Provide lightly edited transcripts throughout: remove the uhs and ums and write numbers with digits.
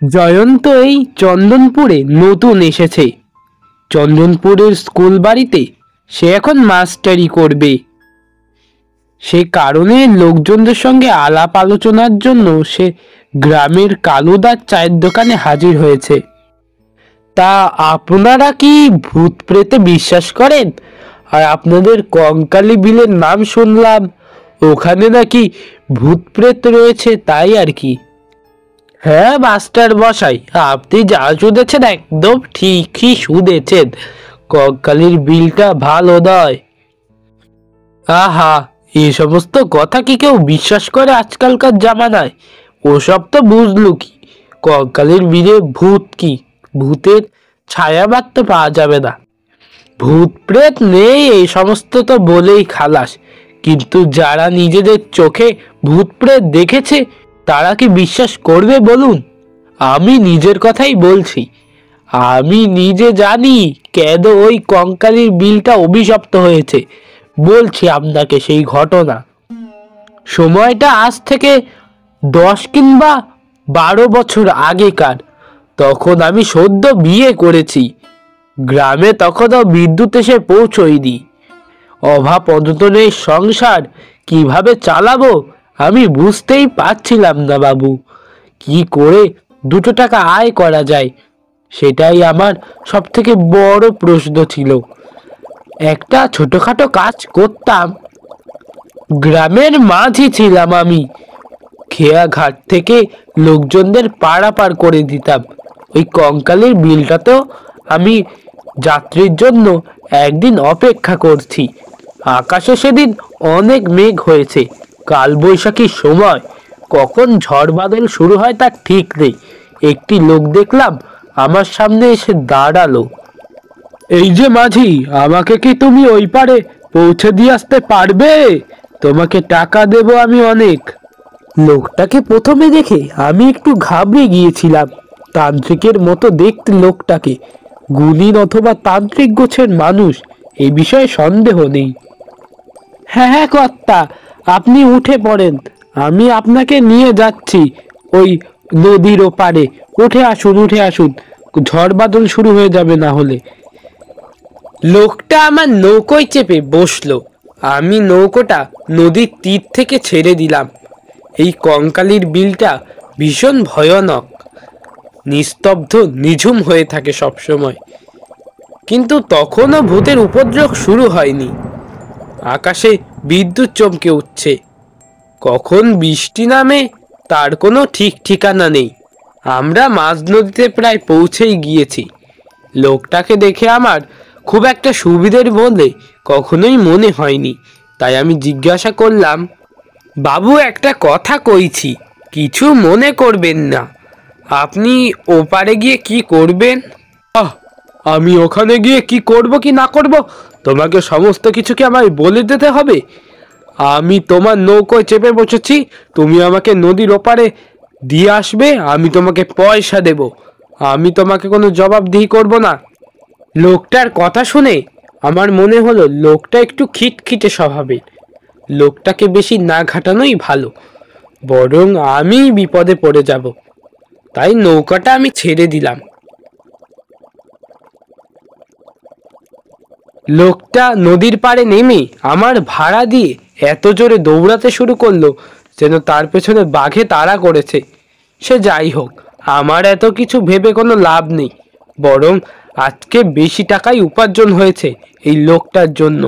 জয়ন্ত এই চন্দনপুরে নতুন এসেছে। চন্দনপুরের স্কুল বাড়িতে সে এখন মাস্টারি করবে। সে কারণে লোকজনদের সঙ্গে আলাপ আলোচনার জন্য সে গ্রামের কালুদার চায়ের দোকানে হাজির হয়েছে। তা আপনারা কি ভূত প্রেতে বিশ্বাস করেন? আর আপনাদের কঙ্কালী বিলের নাম শুনলাম, ওখানে নাকি ভূত প্রেত রয়েছে, তাই আর কি। হ্যাঁ মাস্টার মশাই, আপনি যা শুনেছেন একদম ঠিকই শুনেছেন। কঙ্কালীর বিলটা ভালো নয়। আহা, এই সমস্ত কথা কি কেউ বিশ্বাস করে আজকালকার জামানায়? ওসব তো বুঝলো কি, কঙ্কালীর বিলে ভূত কি, ভূতের ছায়া মাত্র পাওয়া যাবে না। ভূত প্রেত নেই এই সমস্ত তো বলেই খালাস, কিন্তু যারা নিজেদের চোখে ভূত প্রেত দেখেছে তারা কি বিশ্বাস করবে বলুন? আমি নিজের কথাই বলছি। আমি নিজে জানি কেন ওই কঙ্কালীর বিলটা অভিশপ্ত হয়েছে। বলছি আপনাকে সেই ঘটনা। সময়টা আজ থেকে 10 কিংবা 12 বছর আগেকার। তখন আমি সদ্য বিয়ে করেছি। গ্রামে তখনও বিদ্যুৎ এসে পৌঁছয়নি। অভাব অনটনের সংসার কিভাবে চালাবো আমি বুঝতেই পারছিলাম না বাবু। কি করে 2 টাকা আয় করা যায় সেটাই আমার সব থেকে বড় প্রশ্ন ছিল। একটা ছোটখাটো কাজ করতাম। গ্রামের মাঝি ছিলাম আমি। খেয়াঘাট থেকে লোকজনদের পারাপার করে দিতাম। ওই কঙ্কালের বিলটাতেও আমি যাত্রীর জন্য একদিন অপেক্ষা করছি। আকাশে সেদিন অনেক মেঘ হয়েছে। কালবৈশাখীর সময়, কখন ঝড় বাদল শুরু হয় তার ঠিক নেই। একটি লোক দেখলাম আমার সামনে এসে দাঁড়ালো। এই যে মাঝি, আমাকে কি তুমি ওই পারে পৌঁছে দিয়ে আসতে পারবে? তোমাকে টাকা দেব আমি অনেক। লোকটাকে প্রথমে দেখে আমি একটু ঘাবড়ে গিয়েছিলাম। তান্ত্রিকের মতো দেখতে লোকটাকে। গুণিন অথবা তান্ত্রিক গোছের মানুষ, এই বিষয়ে সন্দেহ নেই। হ্যাঁ হ্যাঁ কর্তা, আপনি উঠে পড়েন, আমি আপনাকে নিয়ে যাচ্ছি ওই নদীর ওপারে। উঠে আসুন, উঠে আসুন, ঝড় বাদল শুরু হয়ে যাবে না হলে। লোকটা আমার নৌকোয় চেপে বসলো। আমি নৌকোটা নদীর তীর থেকে ছেড়ে দিলাম। এই কঙ্কালীর বিলটা ভীষণ ভয়ানক, নিস্তব্ধ, নিঝুম হয়ে থাকে সবসময়। কিন্তু তখনও ভূতের উপদ্রব শুরু হয়নি। আকাশে বিদ্যুৎ চমকে উঠছে। কখন বৃষ্টি নামে তার কোনো ঠিক ঠিকানা নেই। আমরা মাঝ নদীতে প্রায় পৌঁছেই গিয়েছি। লোকটাকে দেখে আমার খুব একটা সুবিধের বলে কখনোই মনে হয়নি। তাই আমি জিজ্ঞাসা করলাম, বাবু একটা কথা কইছি, কিছু মনে করবেন না। আপনি ওপারে গিয়ে কি করবেন? আমি ওখানে গিয়ে কি করব কি না করব তোমাকে সমস্ত কিছু কি আমায় বলে দিতে হবে? আমি তোমার নৌকোয় চেপে বসেছি, তুমি আমাকে নদীর ওপারে দিয়ে আসবে, আমি তোমাকে পয়সা দেব। আমি তোমাকে কোনো জবাবদিহি করব না। লোকটার কথা শুনে আমার মনে হলো লোকটা একটু খিটখিটে স্বভাবের। লোকটাকে বেশি না ঘাটানোই ভালো, বরং আমি বিপদে পড়ে যাব। তাই নৌকাটা আমি ছেড়ে দিলাম। লোকটা নদীর পাড়ে নেমে আমার ভাড়া দিয়ে এত জোরে দৌড়াতে শুরু করলো যেন তার পেছনে বাঘে তাড়া করেছে। সে যাই হোক, আমার এত কিছু ভেবে কোনো লাভ নেই, বরং আজকে বেশি টাকাই উপার্জন হয়েছে এই লোকটার জন্য।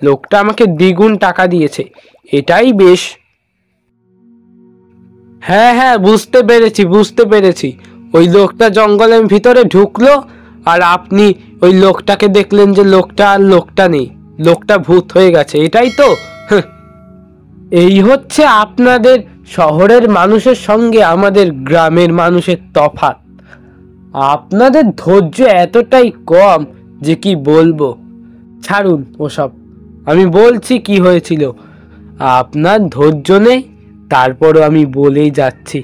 লোকটা আমাকে দ্বিগুণ টাকা দিয়েছে, এটাই বেশ। হ্যাঁ হ্যাঁ, বুঝতে পেরেছি বুঝতে পেরেছি। ওই লোকটা জঙ্গলের ভিতরে ঢুকলো আর আপনি ওই লোকটাকে দেখলেন যে লোকটা আর লোকটা নেই, লোকটা ভূত হয়ে গেছে, এটাই তো? এই হচ্ছে আপনাদের শহরের মানুষের সঙ্গে আমাদের গ্রামের মানুষের তফাৎ। আপনাদের ধৈর্য এতটাই কম যে কি বলবো। ছাড়ুন ওসব, আমি বলছি কি হয়েছিল। আপনার ধৈর্য নেই, তারপরও আমি বলেই যাচ্ছি।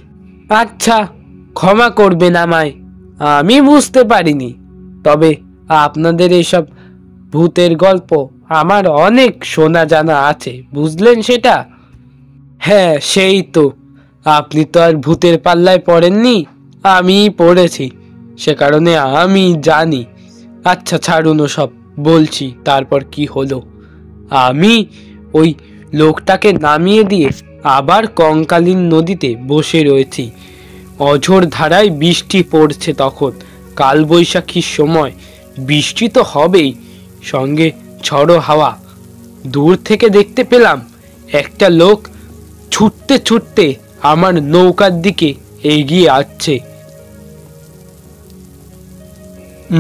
আচ্ছা, ক্ষমা করবেন আমায়, আমি বুঝতে পারিনি। তবে আপনাদের এইসব ভূতের গল্প আমার অনেক শোনা জানা আছে, বুঝলেন সেটা? হ্যাঁ সেই তো, আপনি তো আর ভূতের পাল্লায় পড়েননি। আমি পড়েছি, সে কারণে আমি জানি। আচ্ছা ছাড়ুন সব, বলছি তারপর কি হলো। আমি ওই লোকটাকে নামিয়ে দিয়ে আবার কঙ্কালীন নদীতে বসে রয়েছি। অঝোর ধারায় বৃষ্টি পড়ছে তখন, কালবৈশাখীর সময় বৃষ্টি তো হবেই, সঙ্গে ঝড়ো হাওয়া। দূর থেকে দেখতে পেলাম একটা লোক ছুটতে ছুটতে আমার নৌকার দিকে এগিয়ে আসছে।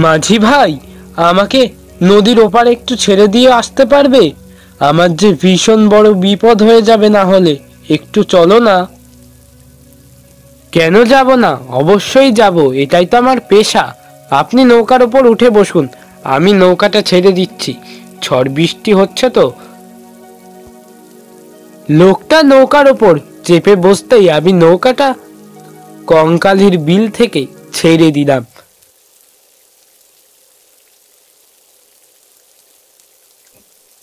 মাঝি ভাই, আমাকে নদীর ওপারে একটু ছেড়ে দিয়ে আসতে পারবে? আমার যে ভীষণ বড় বিপদ হয়ে যাবে না হলে, একটু চলো না। কেন যাব না, অবশ্যই যাব, এটাই তো আমার পেশা। আপনি নৌকার ওপর উঠে বসুন, আমি নৌকাটা ছেড়ে দিচ্ছি, ঝড় বৃষ্টি হচ্ছে তো। লোকটা নৌকার ওপর চেপে বসতেই আমি নৌকাটা কঙ্কালীর বিল থেকে ছেড়ে দিলাম।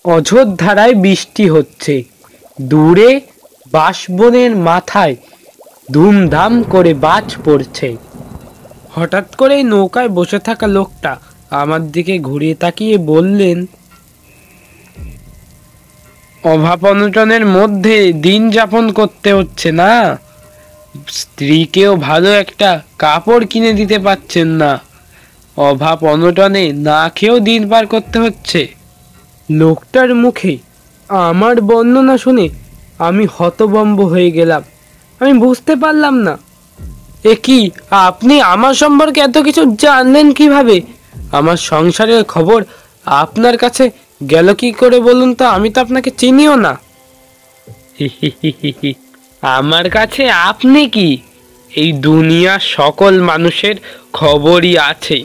অঝোর ধারায় বৃষ্টি হচ্ছে, দূরে বাঁশবনের মাথায় ধুমধাম করে বাজ পড়ছে। হঠাৎ করে নৌকায় বসে থাকা লোকটা আমার দিকে ঘুরে তাকিয়ে বললেন, অভাব অনটনের মধ্যে দিন যাপন করতে হচ্ছে না, স্ত্রীকেও ভালো একটা কাপড় কিনে দিতে পারছেন না, অভাব অনটনে না খেয়েও দিন পার করতে হচ্ছে। লোকটার মুখে আমার বর্ণনা শুনে আমি হতভম্ব হয়ে গেলাম। আমি বুঝতে পারলাম না, এ কি, আপনি আমার সম্পর্কে এত কিছু জানলেন কিভাবে? আমার সংসারের খবর আপনার কাছে গেল কি করে বলুন তো? আমি তো আপনাকে চিনিও না। আমার কাছে আপনি কি, এই দুনিয়ার সকল মানুষের খবরই আছে।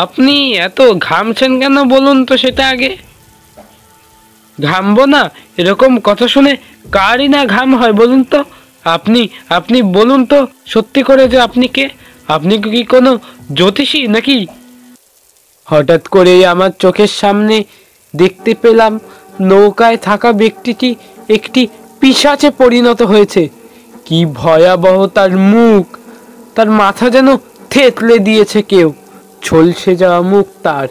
আপনি এত ঘামছেন কেন বলুন তো সেটা আগে। ঘামবো না? এরকম কথা শুনে কারই না ঘাম হয় বলুন তো? আপনি আপনি বলুন তো সত্যি করে যে আপনি কে? আপনি কি কোনো জ্যোতিষী নাকি? হঠাৎ করে আমার চোখের সামনে দেখতে পেলাম নৌকায় থাকা ব্যক্তিটি একটি পিশাচে পরিণত হয়েছে। কি ভয়াবহ তার মুখ, তার মাথা যেন থেতলে দিয়েছে কেউ, ঝলসে যাওয়া মুখ তার।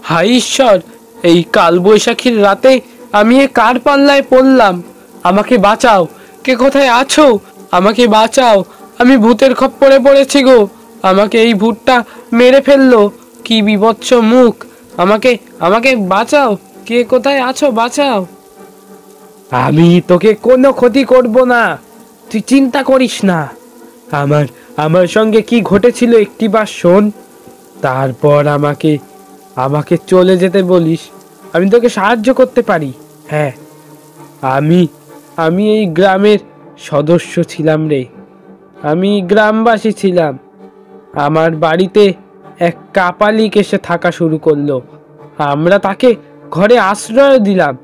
হায় ঈশ্বর, এই কালবৈশাখীর রাতে আমি এ কার পাল্লায় পড়লাম? আমাকে বাঁচাও, কে কোথায় আছো? আমাকে বাঁচাও, আমি ভূতের খপ্পরে পড়েছি গো, আমাকে এই ভূতটা মেরে ফেললো। কি বিভৎস মুখ, আমাকে আমাকে বাঁচাও, কে কোথায় আছো, বাঁচাও। আমি তোকে কোনো ক্ষতি করব না, তুই চিন্তা করিস না। আমার আমার সঙ্গে কি ঘটেছিল একটিবার শোন, তারপর আমাকে আমাকে চলে যেতে বলিস, আমি তোকে সাহায্য করতে পারি। হ্যাঁ, আমি আমি এই গ্রামের সদস্য ছিলাম রে, আমি গ্রামবাসী ছিলাম। আমার বাড়িতে এক কাপালিক এসে থাকা শুরু করলো। আমরা তাকে ঘরে আশ্রয় দিলাম,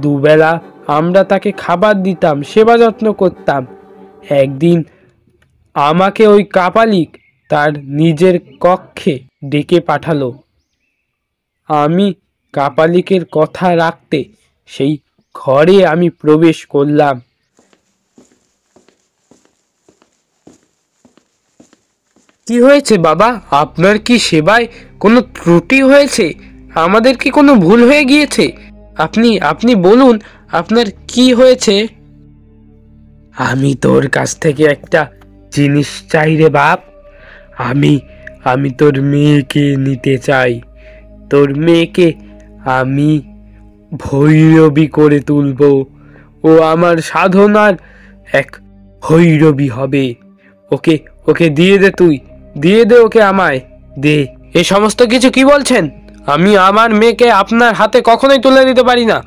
দুবেলা আমরা তাকে খাবার দিতাম, সেবা যত্ন করতাম। একদিন আমাকে ওই কাপালিক তার নিজের কক্ষে ডেকে পাঠালো। আমি কাপালিকের কথা রাখতে সেই ঘরে আমি প্রবেশ করলাম। কি হয়েছে বাবা, আপনার কি সেবায় কোনো ত্রুটি হয়েছে? আমাদের কি কোনো ভুল হয়ে গিয়েছে? আপনি আপনি বলুন, আপনার কি হয়েছে? আমি তোর কাছ থেকে একটা জিনিস চাই রে বাপ। আমি আমি তোর মেয়েকে নিতে চাই। তোর মেয়েকে আমি ভৈরবী করে তুলব। ও আমার সাধনার এক ভৈরবী হবে। ওকে ওকে দিয়ে দে, তুই দিয়ে দে ওকে, আমায় দে। এ সমস্ত কিছু কি বলছেন? আমি আমার মেয়েকে আপনার হাতে কখনোই তুলে দিতে পারি না।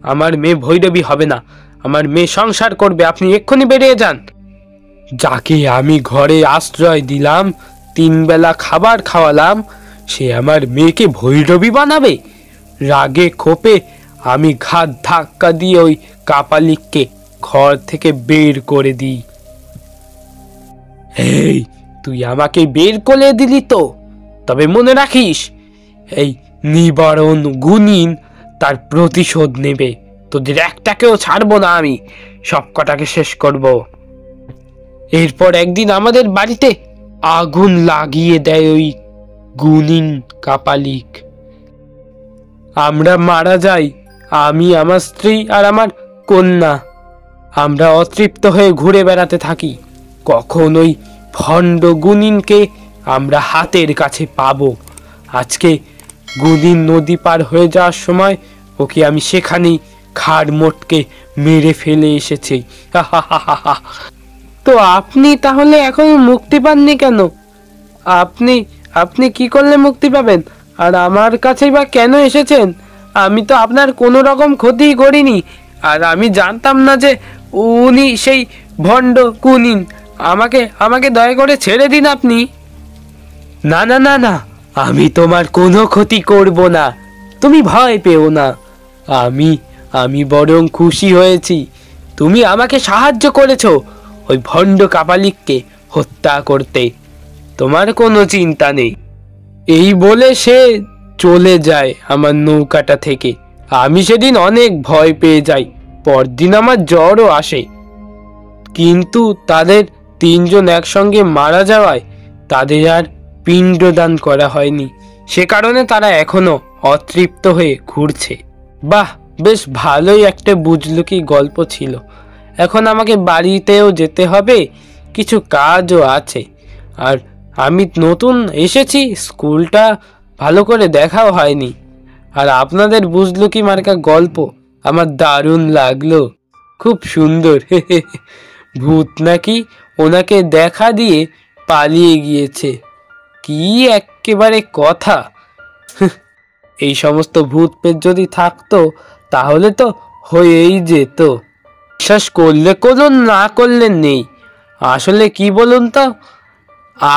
আমার মেয়ে ভৈরবী হবে না, আমার মেয়ে সংসার করবে। আপনি এক্ষুনি বেরিয়ে যান। যাকে আমি ঘরে আশ্রয় দিলাম, 3 বেলা খাবার খাওয়ালাম, সে আমার মেয়েকে ভৈরবী বানাবে? রাগে ক্ষোভে আমি ঘাত ধাক্কা দিয়ে ওই কাপালিককে ঘর থেকে বের করে দিই। এই, তুই আমাকে বের করে দিলি তো, তবে মনে রাখিস, এই নিবারণ গুণিন তার প্রতিশোধ নেবে। তোদের একটাকেও ছাড়বো না, আমি সব কটাকে শেষ করব। এরপর একদিন আমাদের বাড়িতে আগুন লাগিয়ে দেয় ওই গুণিন কাপালিক। আমরা মারা যাই, আমি, আমার স্ত্রী আর আমার কন্যা। আমরা অতৃপ্ত হয়ে ঘুরে বেড়াতে থাকি, কখন ওই ভণ্ড গুণিনকে আমরা হাতের কাছে পাবো। আজকে গুণিন নদী পার হয়ে যাওয়ার সময় ওকে আমি সেখানেই খাড় মোটকে মেরে ফেলে এসেছি। তো আপনি তাহলে এখন মুক্তি পাননি কেন? আপনি আপনি কি করলে মুক্তি পাবেন? আর আমার কাছেই বা কেন এসেছেন? আমি তো আপনার কোনো রকম ক্ষতি করিনি, আর আমি জানতাম না যে উনি সেই ভণ্ড গুণিন। আমাকে আমাকে দয়া করে ছেড়ে দিন আপনি। না না না না, আমি তোমার কোনো ক্ষতি করব না, তুমি ভয় পেও না। আমি আমি বরং খুশি হয়েছি তুমি আমাকে সাহায্য করেছো ওই ভণ্ড কাপালিককে হত্যা করতে। তোমার কোনো চিন্তা নেই। এই বলে সে চলে যায় আমার নৌকাটা থেকে। আমি সেদিন অনেক ভয় পেয়ে যাই। পরদিন আমার জ্বরও আসে, কিন্তু তাদের তিনজন একসঙ্গে মারা যাওয়ায় তাদের আর পিণ্ডদান করা হয়নি। সে কারণে তারা এখনো অতৃপ্ত হয়ে ঘুরছে। বাহ, বেশ ভালোই একটা বুঝলুকি গল্প ছিল। এখন আমাকে বাড়িতেও যেতে হবে, কিছু কাজও আছে। আর আমি নতুন এসেছি, স্কুলটা ভালো করে দেখাও হয়নি। আর আপনাদের বুঝলুকি মার্কা গল্প আমার দারুণ লাগলো, খুব সুন্দর। ভূত নাকি ওনাকে দেখা দিয়ে পালিয়ে গিয়েছে, কি একেবারে কথা! এই সমস্ত ভূত পেট যদি থাকতো তাহলে তো হয়েই যেত। বিশ্বাস করলে করুন, না করলে নেই। আসলে কি বলুন তো,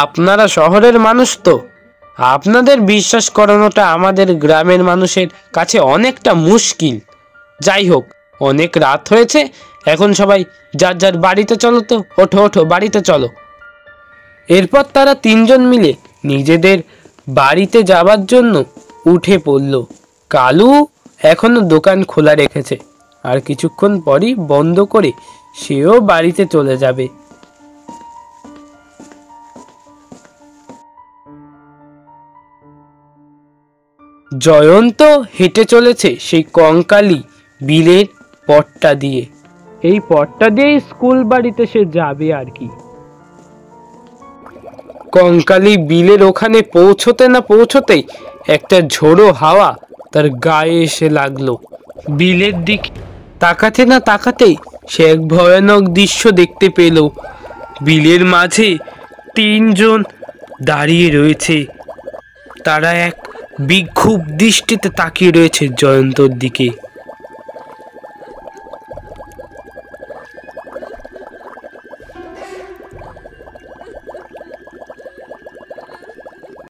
আপনারা শহরের মানুষ, তো আপনাদের বিশ্বাস করানোটা আমাদের গ্রামের মানুষের কাছে অনেকটা মুশকিল। যাই হোক, অনেক রাত হয়েছে, এখন সবাই যার যার বাড়িতে চলো তো, ওঠো ওঠো, বাড়িতে চলো। এরপর তারা তিনজন মিলে নিজেদের বাড়িতে যাবার জন্য উঠে পড়ল। কালু এখনো দোকান খোলা রেখেছে, আর কিছুক্ষণ পরই বন্ধ করে সেও বাড়িতে চলে যাবে। জয়ন্ত হেঁটে চলেছে সেই কঙ্কালি বিলের পথটা দিয়ে। এই পথটা দিয়ে স্কুল বাড়িতে সে যাবে আর কি। কঙ্কালি বিলের ওখানে পৌঁছতে না পৌঁছতেই একটা ঝোড়ো হাওয়া তার গায়ে এসে লাগলো। বিলের দিকে তাকাতে না তাকাতেই সে এক ভয়ানক দৃশ্য দেখতে পেল। বিলের মাঝে তিনজন দাঁড়িয়ে রয়েছে, তারা এক বিক্ষুব্ধ দৃষ্টিতে তাকিয়ে রয়েছে জয়ন্তর দিকে।